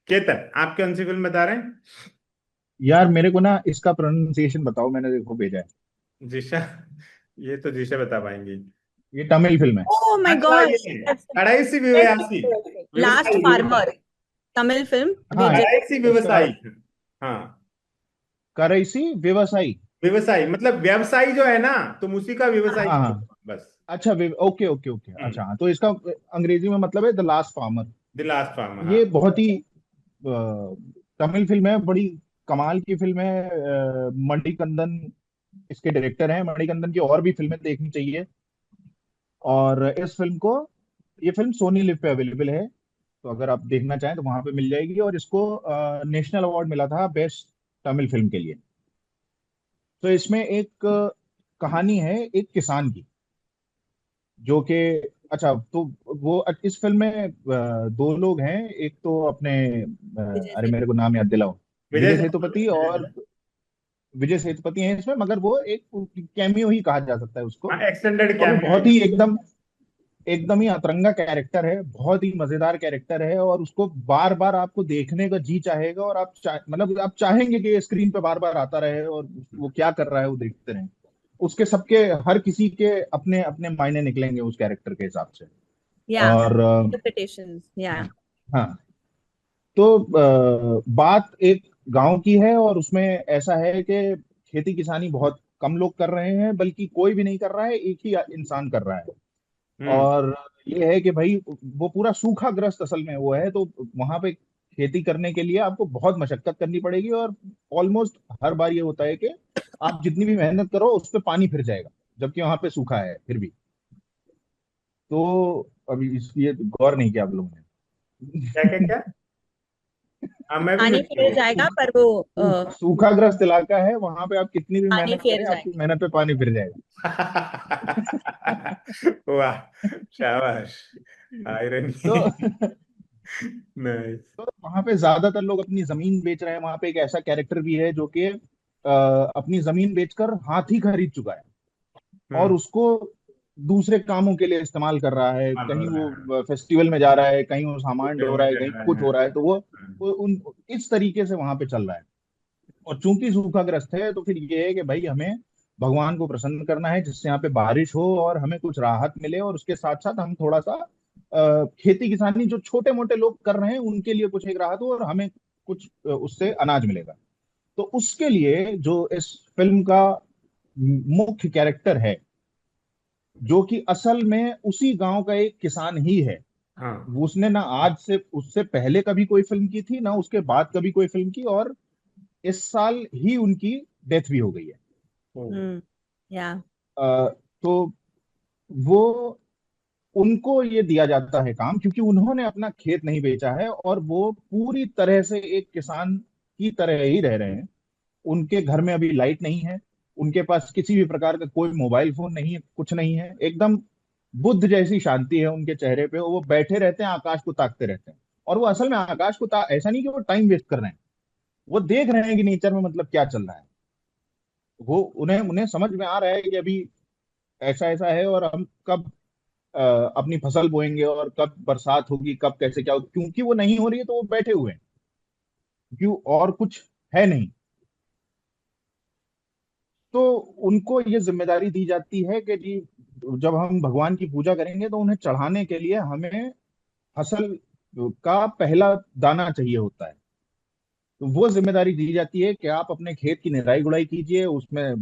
केतन, आप कौन सी फिल्म बता रहे हैं? यार मेरे को ना इसका प्रोनाउंसिएशन बताओ, मैंने देखो भेजा है। जिशा। ये तो जिशा बता पाएंगी। ये तमिल फिल्म है। ओह माय अच्छा, गॉड। ये कड़ाई सी व्यवसायी। लास्ट व्यवसायी फार्मर, व्यवसायी। तमिल फिल्म। हाँ, विजय। कड़ाई सी इसका व्यवसायी। हाँ। करैसी व्यवसायी। व्यवसायी मतलब व्यवसायी जो है ना, तुम उसी का व्यवसायी हाँ हाँ। करो बस। अच्छा, ओके ओके ओके, अच्छा हाँ, तो इसका अंग्रेजी में मतलब है the last farmer. The last farm, हाँ। ये बहुत ही तमिल फिल्म है, बड़ी कमाल की फिल्म है। मणिकंदन इसके डायरेक्टर हैं। मणिकंदन की और भी फिल्में देखनी चाहिए। और इस फिल्म को, ये फिल्म सोनी लिव पे अवेलेबल है, तो अगर आप देखना चाहें तो वहां पे मिल जाएगी। और इसको नेशनल अवार्ड मिला था बेस्ट तमिल फिल्म के लिए। तो इसमें एक कहानी है एक किसान की, जो कि, अच्छा तो वो इस फिल्म में दो लोग हैं। एक तो अपने विजय अरे से। मेरे को नाम याद दिलाओ। विजय विजय सेतुपति, सेतुपति। और विजय सेतुपति हैं इसमें, मगर वो एक कैमियो ही कहा जा सकता है उसको। हाँ, एक्सटेंडेड और वो कैमियो। बहुत ही एकदम एकदम ही अतरंगा कैरेक्टर है, बहुत ही मजेदार कैरेक्टर है, और उसको बार बार आपको देखने का जी चाहेगा, और मतलब आप चाहेंगे कि ये स्क्रीन पे बार बार आता रहे और वो क्या कर रहा है वो देखते रहें। उसके सबके, हर किसी के अपने अपने मायने निकलेंगे उस कैरेक्टर के हिसाब से। या और इंटरप्रिटेशंस या। हाँ, तो बात एक गांव की है, और उसमें ऐसा है कि खेती किसानी बहुत कम लोग कर रहे हैं, बल्कि कोई भी नहीं कर रहा है, एक ही इंसान कर रहा है। हम्म। और ये है कि भाई वो पूरा सूखाग्रस्त असल में वो है, तो वहां पे खेती करने के लिए आपको बहुत मशक्कत करनी पड़ेगी। और ऑलमोस्ट हर बार ये होता है कि आप जितनी भी मेहनत करो उस पे पानी फिर जाएगा, जबकि वहां पे सूखा है फिर भी। तो अभी इसलिए गौर नहीं किया आप लोगों क्या क्या ने। क्या? हाँ, मैं भी पानी मिल फिर जाएगा पर वो सूखाग्रस्त इलाका है, वहां पे आप कितनी भी पानी मेहनत फिर करें आपकी जाएंगे। मेहनत पे पानी फिर जाएगा। वाह, शाबाश। आयरनी। तो नाइस। तो वहां पे ज्यादातर लोग अपनी जमीन बेच रहे हैं। वहां पे एक ऐसा कैरेक्टर भी है जो कि अपनी जमीन बेचकर हाथी खरीद चुका है, और हम्म। उसको दूसरे कामों के लिए इस्तेमाल कर रहा है। मान हो कहीं रहा है। वो फेस्टिवल में जा रहा है, कहीं वो सामान होटल ढो में रहा है, रह कहीं रहे कुछ हैं। हो रहा है, तो वो उन इस तरीके से वहां पे चल रहा है। और चूंकि सूखाग्रस्त है, तो फिर ये है कि भाई हमें भगवान को प्रसन्न करना है, जिससे यहाँ पे बारिश हो और हमें कुछ राहत मिले, और उसके साथ साथ हम थोड़ा सा खेती किसानी जो छोटे मोटे लोग कर रहे हैं उनके लिए कुछ एक राहत हो, और हमें कुछ उससे अनाज मिलेगा। तो उसके लिए जो इस फिल्म का मुख्य कैरेक्टर है, जो कि असल में उसी गांव का एक किसान ही है। हाँ। उसने ना आज से उससे पहले कभी कोई फिल्म की थी, ना उसके बाद कभी कोई फिल्म की, और इस साल ही उनकी डेथ भी हो गई है। ओ। या। तो वो, उनको ये दिया जाता है काम, क्योंकि उन्होंने अपना खेत नहीं बेचा है, और वो पूरी तरह से एक किसान की तरह ही रह रहे हैं। उनके घर में अभी लाइट नहीं है, उनके पास किसी भी प्रकार का कोई मोबाइल फोन नहीं है, कुछ नहीं है। एकदम बुद्ध जैसी शांति है उनके चेहरे पे। वो बैठे रहते हैं, आकाश को ताकते रहते हैं। और वो असल में आकाश को ऐसा नहीं कि वो टाइम वेस्ट कर रहे हैं, वो देख रहे हैं कि नेचर में मतलब क्या चल रहा है। वो उन्हें उन्हें समझ में आ रहा है कि अभी ऐसा ऐसा है, और हम कब अ, अपनी फसल बोएंगे, और कब बरसात होगी, कब कैसे क्या होगी। क्योंकि वो नहीं हो रही है तो वो बैठे हुए हैं, क्यों, और कुछ है नहीं। तो उनको ये जिम्मेदारी दी जाती है कि जी, जब हम भगवान की पूजा करेंगे तो उन्हें चढ़ाने के लिए हमें फसल का पहला दाना चाहिए होता है। तो वो जिम्मेदारी दी जाती है कि आप अपने खेत की निराई गुड़ाई कीजिए, उसमें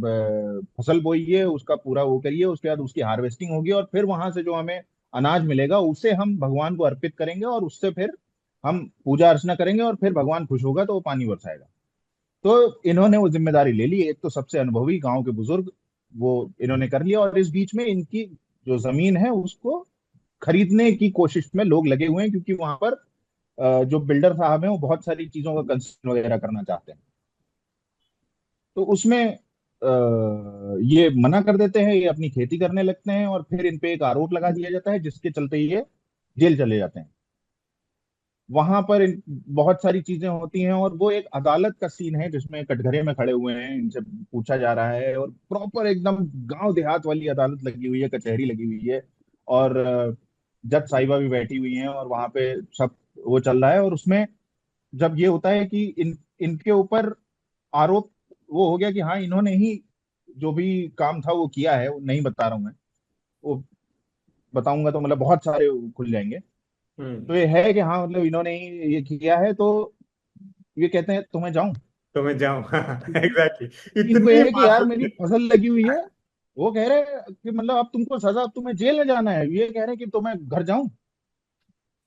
फसल बोइए, उसका पूरा वो करिए, उसके बाद उसकी हार्वेस्टिंग होगी, और फिर वहां से जो हमें अनाज मिलेगा उसे हम भगवान को अर्पित करेंगे, और उससे फिर हम पूजा अर्चना करेंगे, और फिर भगवान खुश होगा तो वो पानी बरसाएगा। तो इन्होंने वो जिम्मेदारी ले ली। एक तो सबसे अनुभवी गांव के बुजुर्ग, वो इन्होंने कर लिया, और इस बीच में इनकी जो जमीन है उसको खरीदने की कोशिश में लोग लगे हुए हैं, क्योंकि वहां पर जो बिल्डर साहब हैं वो बहुत सारी चीजों का कंस्ट्रक्शन वगैरह करना चाहते हैं। तो उसमें ये मना कर देते हैं, ये अपनी खेती करने लगते हैं, और फिर इन पे एक आरोप लगा दिया जाता है, जिसके चलते ये जेल चले जाते हैं। वहां पर बहुत सारी चीजें होती हैं, और वो एक अदालत का सीन है जिसमें कटघरे में खड़े हुए हैं, इनसे पूछा जा रहा है, और प्रॉपर एकदम गांव देहात वाली अदालत लगी हुई है, कचहरी लगी हुई है। और जज साहिबा भी बैठी हुई हैं, और वहां पे सब वो चल रहा है। और उसमें जब ये होता है कि इनके ऊपर आरोप वो हो गया कि हाँ इन्होंने ही जो भी काम था वो किया है, वो नहीं बता रहा हूं मैं, वो बताऊंगा तो मतलब बहुत सारे खुल जाएंगे। हम्म। तो ये है कि हाँ मतलब इन्होंने ही ये किया है, तो ये कहते हैं तो मैं जाऊं, तो मैं जाऊं। क्योंकि एग्जैक्टली। इनको इतनी ये है कि यार मेरी मासूम। फसल लगी हुई है। वो कह रहे हैं कि मतलब अब तुमको सजा, अब तुम्हें जेल में जाना है, ये कह रहे हैं कि तो मैं घर जाऊं,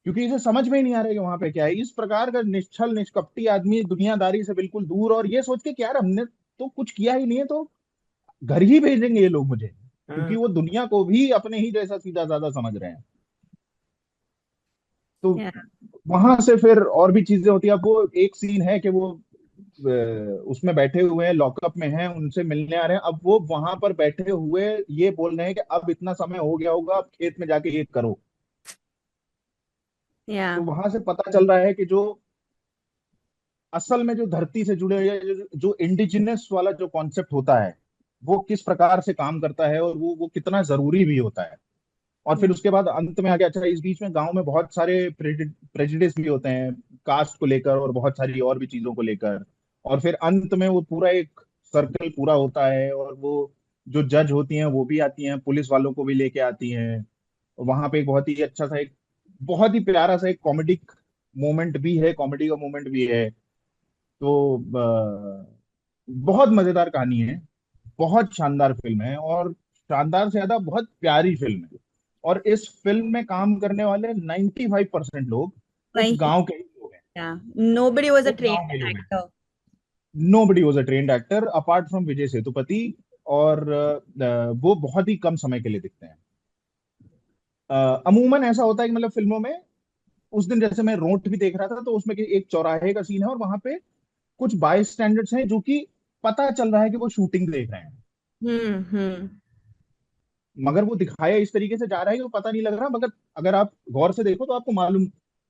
क्योंकि इसे समझ में ही नहीं आ रहा है कि वहां पे क्या है। इस प्रकार का निश्छल निष्कपटी आदमी, दुनियादारी से बिल्कुल दूर, और ये सोच के कि यार हमने तो कुछ किया ही नहीं है, तो घर ही भेजेंगे ये लोग मुझे, क्योंकि वो हाँ। दुनिया को भी अपने ही जैसा सीधा साधा समझ रहे हैं। तो Yeah. वहां से फिर और भी चीजें होती है। अब वो एक सीन है कि वो उसमें बैठे हुए हैं, लॉकअप में हैं, उनसे मिलने आ रहे हैं। अब वो वहां पर बैठे हुए ये बोल रहे हैं कि अब इतना समय हो गया होगा, अब खेत में जाके ये करो। Yeah. तो वहां से पता चल रहा है कि जो असल में जो धरती से जुड़े हुए, जो इंडिजिनस वाला जो कॉन्सेप्ट होता है, वो किस प्रकार से काम करता है, और वो कितना जरूरी भी होता है। और फिर उसके बाद अंत में आ गया, अच्छा इस बीच में गांव में बहुत सारे प्रेजिडिस भी होते हैं, कास्ट को लेकर और बहुत सारी और भी चीजों को लेकर। और फिर अंत में वो पूरा एक सर्कल पूरा होता है, और वो जो जज होती हैं वो भी आती हैं, पुलिस वालों को भी लेके आती हैं। वहां पे एक बहुत ही अच्छा सा, एक बहुत ही प्यारा सा एक कॉमेडिक मोमेंट भी है, कॉमेडी का मोमेंट भी है। तो बहुत मजेदार कहानी है, बहुत शानदार फिल्म है, और शानदार से ज्यादा बहुत प्यारी फिल्म है। और इस फिल्म में काम करने वाले 95% लोग उस वही। गांव के ही लोग हैं। Yeah. Nobody was a उस गांव trained के लोग हैं। actor. Nobody was a trained actor apart from Vijay Sethupathi. और वो बहुत ही कम समय के लिए दिखते हैं। अमूमन ऐसा होता है कि मतलब फिल्मों में, उस दिन जैसे मैं रोट भी देख रहा था, तो उसमें एक चौराहे का सीन है, और वहां पे कुछ बाय स्टैंडर्ड्स हैं जो कि पता चल रहा है कि वो शूटिंग देख रहे हैं, Hmm. मगर वो दिखाया इस तरीके से जा रहा है कि वो पता नहीं लग रहा। मगर अगर आप गौर से देखो तो आपको मालूम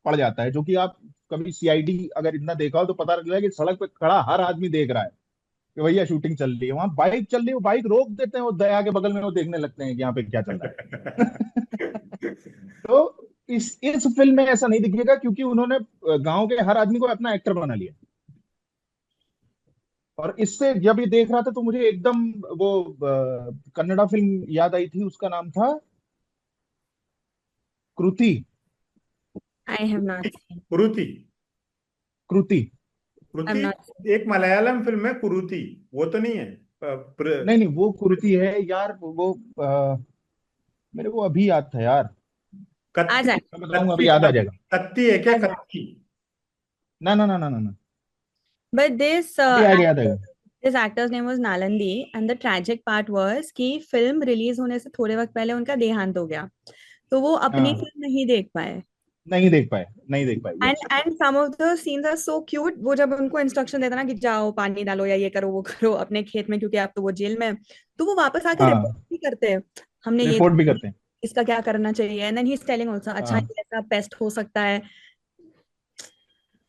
पड़ जाता है, जो कि आप कभी सीआईडी अगर इतना देखा हो तो पता लग रहा है कि सड़क पे खड़ा हर आदमी देख रहा है कि भैया शूटिंग चल रही है। वहां बाइक चल रही है, वो बाइक रोक देते हैं, वो दया के बगल में वो देखने लगते हैं कि यहाँ पे क्या चल रहा है। तो इस फिल्म में ऐसा नहीं दिखेगा, क्योंकि उन्होंने गांव के हर आदमी को अपना एक्टर बना लिया। और इससे जब ये देख रहा था तो मुझे एकदम वो कन्नड़ा फिल्म याद आई थी, उसका नाम था कृति। I have not seen. कुरुति। Kriti. I'm कुरुति। not. एक मलयालम फिल्म है कुरुति, वो तो नहीं है? नहीं नहीं, वो कृति है यार, वो मेरे को अभी याद था यार। आ कत्ती। जाए. मैं बताऊंगा, कत्ती अभी याद आ जाएगा। कत्ती है क्या, आ जाए. कत्ती? ना ना ना ना ना ना, But this अभी आएगा, याद आएगा। this actor's name was Nalandi, and the tragic part was कि फिल्म रिलीज होने से थोड़े वक्त पहले उनका देहांत हो गया, तो वो अपनी हाँ, फिल्म नहीं देख पाए. नहीं देख पाए, नहीं देख पाए, and yes. And some of the scenes are so cute. वो जब उनको इंस्ट्रक्शन देता ना कि जाओ पानी डालो या ये करो वो करो अपने खेत में, क्योंकि आप तो वो जेल में हैं, तो वो वापस आके रिपोर्ट हाँ, भी करते हैं, हमने ये रिपोर्ट भी करते हैं। इसका क्या करना चाहिए. And then he is telling also, अच्छा हाँ ये ऐसा पेस्ट हो सकता है.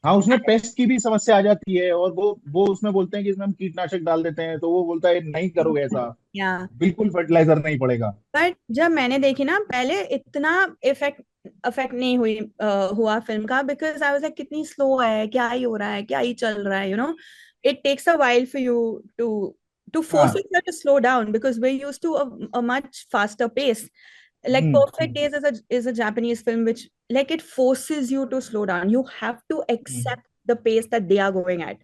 हाँ, उसमें पेस्ट की भी समस्या आ जाती है, और वो उसमें बोलते हैं कि इसमें हम कीटनाशक डाल देते हैं, तो वो बोलता है नहीं करोगे ऐसा, या बिल्कुल फर्टिलाइजर नहीं पड़ेगा। बट जब मैंने देखी ना पहले, इतना इफेक्ट अफेक्ट नहीं हुआ फिल्म का, बिकॉज आई वाज लाइक कितनी स्लो है, क्या ही हो रहा है, क्या ही चल रहा है, it takes a while for you to force हाँ। yourself to slow down, because we're used to a much faster pace. Like Perfect hmm. Days is a Japanese film which, like, it forces you to slow down. You have to hmm. accept the pace that they are going at.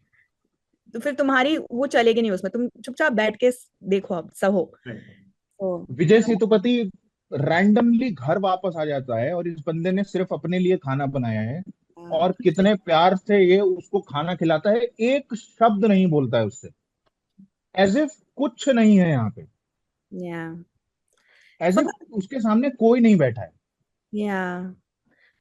तो फिर तुम्हारी वो चलेगी नहीं उसमें, तुम चुपचाप बैठ के देखो, अब सब हो. तो विजय सेतुपति रैंडमली घर वापस आ जाता है, और इस बंदे ने सिर्फ अपने लिए खाना बनाया है, और कितने प्यार से ये उसको खाना खिलाता है, एक शब्द नहीं बोलता है उससे, एज इफ कुछ नहीं है यहाँ पे, yeah, एज for इफ उसके सामने कोई नहीं बैठा है। yeah,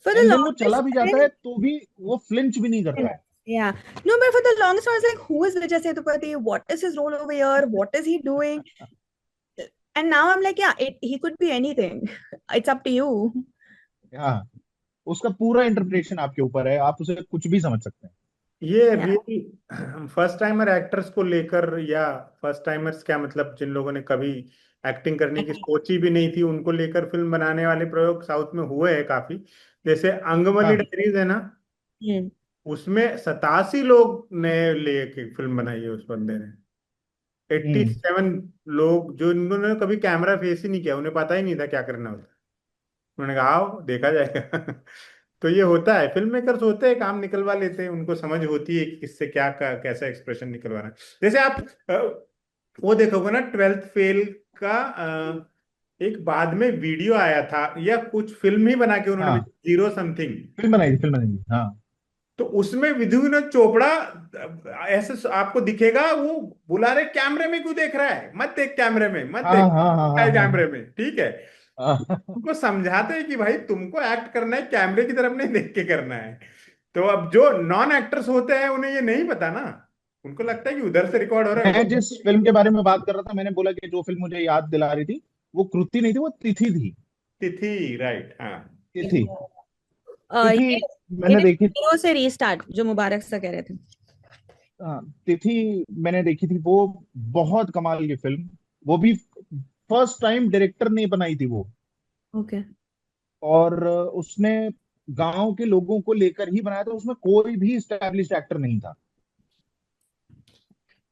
for the and then वो चला longest भी जाता है तो भी वो फ्लिंच भी नहीं करता है। yeah, no, but for the longest I was like, who is Vijay Sethupathi, what is his role over here, what is he doing? And now I'm like, yeah, he could be anything. It's up to you. हाँ, उसका पूरा interpretation आपके ऊपर है, आप उसे कुछ भी समझ सकते हैं। ये Yeah, अभी फर्स्ट टाइमर एक्टर्स को लेकर, या फर्स्ट टाइमर्स क्या मतलब, जिन लोगों ने कभी एक्टिंग करने की सोची भी नहीं थी, उनको लेकर फिल्म बनाने वाले प्रयोग साउथ में हुए हैं काफी। जैसे अंगमली हाँ डायरीज है ना, hmm. उसमें 87 लोग ने लेके फिल्म बनाई है उस बंदे ने। 87 लोग जो इन्होंने कभी कैमरा फेस ही नहीं किया, उन्हें पता ही नहीं था क्या करना होता है। उन्होंने कहा आओ देखा जाएगा। तो ये होता है, फिल्म मेकर्स होते हैं, काम निकलवा लेते हैं, उनको समझ होती है कि किससे क्या कैसा एक्सप्रेशन निकलवाना है। जैसे आप वो देखोगे ना 12th फेल का, एक बाद में वीडियो आया था या कुछ फिल्म ही बना के उन्होंने, हाँ, 0 समथिंग, फिल्म बनाई थी, हाँ। तो उसमें विधु विनोद चोपड़ा ऐसे आपको दिखेगा, वो बुला रहे कैमरे में क्यों देख रहा है, मत देख कैमरे में, मत हाँ देख हाँ हाँ हाँ हाँ कैमरे में, ठीक है। हाँ। उनको समझाते हैं कि भाई तुमको एक्ट करना है, कैमरे की तरफ नहीं देख के करना है। तो अब जो नॉन एक्टर्स होते हैं उन्हें ये नहीं पता ना, उनको लगता है कि उधर से रिकॉर्ड हो रहा है, मैं जिस फिल्म के बारे में बात कर रहा था, मैंने बोला कि जो फिल्म मुझे याद दिला रही थी, वो कृति नहीं थी, वो तिथि थी। तिथि, राइट, हाँ। तिथि। ये तिथि मैंने देखी। हीरो से रीस्टार्ट जो मुबारक सा कह रहे थे। हाँ, तिथि मैंने देखी थी, वो बहुत कमाल की फिल्म। वो भी फर्स्ट टाइम डायरेक्टर ने बनाई थी वो। ओके। और उसने गांव के लोगों को लेकर ही बनाया था, उसमें कोई भी स्टैब्लिश्ड एक्टर नहीं था।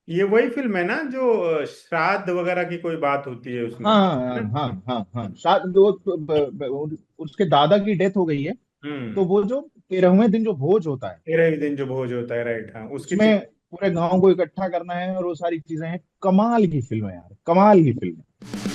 ये वही फिल्म है ना जो श्राद्ध वगैरह की कोई बात होती है उसमें, हाँ है हाँ ना? हाँ हाँ हाँ, शायद वो उसके दादा की डेथ हो गई है। तो हम्म। वो जो 13वें दिन जो भोज होता है, 13 दिन जो भोज होता है, राइट, हाँ, उसकी उसमें पूरे गांव को इकट्ठा करना है और वो सारी चीजें हैं। कमाल की फिल्म है यार, कमाल की फिल्म है।